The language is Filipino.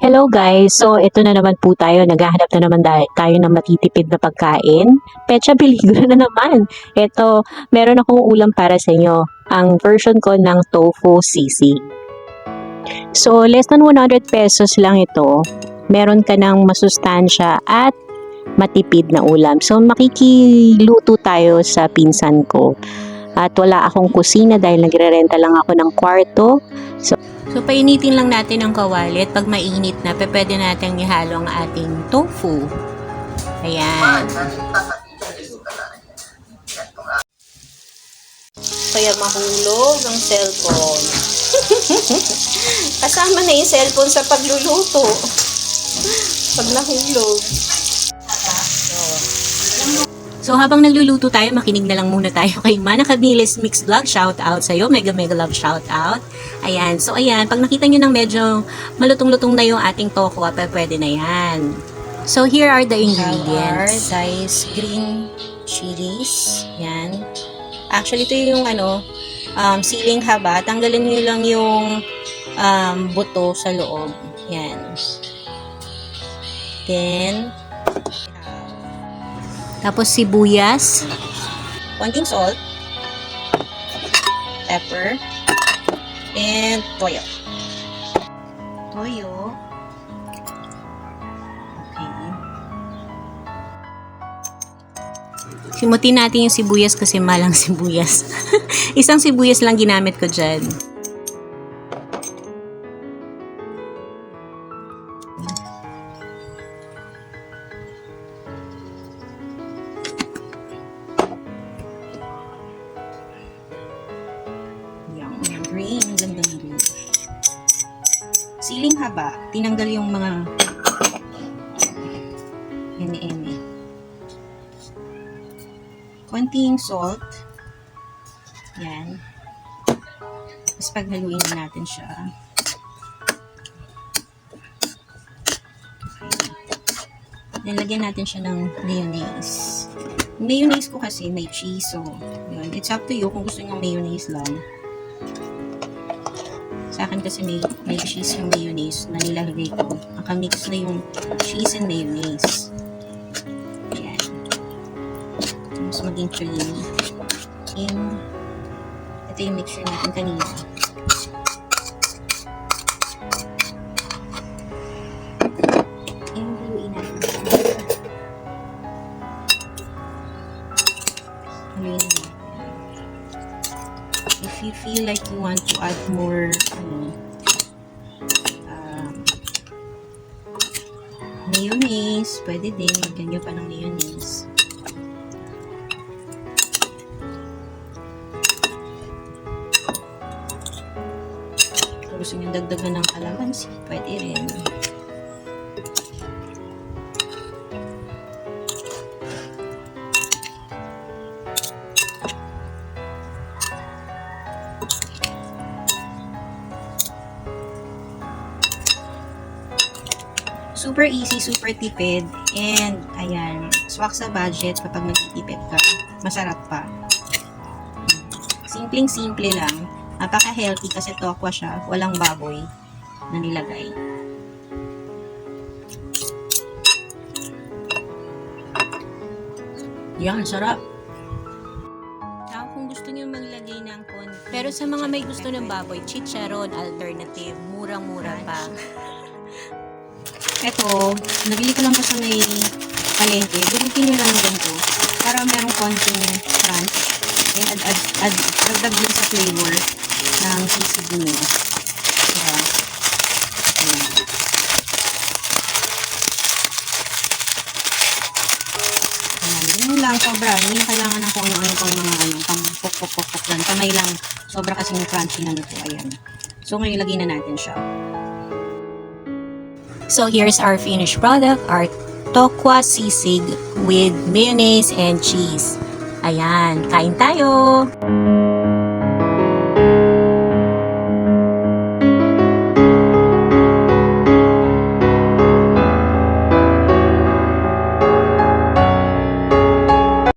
Hello guys! So, ito na naman po tayo. Naghahanap na naman tayo ng matitipid na pagkain. Pecha Peligro na naman. Ito, meron akong ulam para sa inyo. Ang version ko ng tofu sisig. So, less than 100 pesos lang ito. Meron ka ng masustansya at matipid na ulam. So, makikiluto tayo sa pinsan ko. At wala akong kusina dahil nagre-renta lang ako ng kwarto. So, painitin lang natin ang kawali at pag mainit na, pwede natin ihalo ang ating tofu. Ayan. Kaya mahulog ang cellphone. Kasama na yung cellphone sa pagluluto. Pag nahulog. So, habang nagluluto tayo, makinig na lang muna tayo kay Mana Cabiles Mix Vlog. Shout out sa'yo. Mega love shout out. Ayan. So, ayan. Pag nakita nyo ng medyo malutong-lutong na yung ating tofu, pwede na yan. So, here are the ingredients. Size green chilies. Yan. Actually, ito yung siling haba. Tanggalin nyo lang yung buto sa loob. Yan. Then, tapos sibuyas, konting salt, pepper, and toyo. Toyo. Okay. Simutin natin yung sibuyas kasi malang sibuyas. Isang sibuyas lang ginamit ko dyan. Green, gandang green. Siling haba, tinanggal yung mga eme-eme. Konting salt. Yan. Tapos paghaluin na natin siya. Then, lagyan natin siya ng mayonnaise. Yung mayonnaise ko kasi may cheese, so yun. It's up to you kung gusto nyo mayonnaise lang. Sa akin kasi may cheese yung mayonnaise na nilalagay ko. Nakamix na yung cheese and mayonnaise. Ayan. Mas maging creamy. And ito yung mixture natin kanina. And haluin natin. Haluin natin. If you feel like you want to add more mayonnaise, pwede din. Lagyan nyo pa ng mayonnaise. Kung gusto nyo dagdagan ng kalamansi, pwede rin. Super easy, super tipid, and ayan, swak sa budget kapag nagtitipid ka. Masarap pa. Simpleng-simple lang. Napaka-healthy kasi tokwa siya. Walang baboy na nilagay. Yan, sarap. Kung gusto niyo maglagay ng pero sa mga may gusto ng baboy, chicharon alternative. Murang-mura pa. Ito, nabili ko lang ko sa may palengke. Bulitin nyo lang ng ganito para merong konting crunch and dagdag din sa flavor ng sisig nyo. Diba? Ayan. Yun lang, sobra. Hindi na kailangan ng kung ano pang mga pang pok-pok-pok lang. Kamay lang. Sobra kasi yung crunchy na nito. Ayan. So, ngayon ilagay na natin siya. So, here's our finished product, our tokwa sisig with mayonnaise and cheese. Ayan, kain tayo!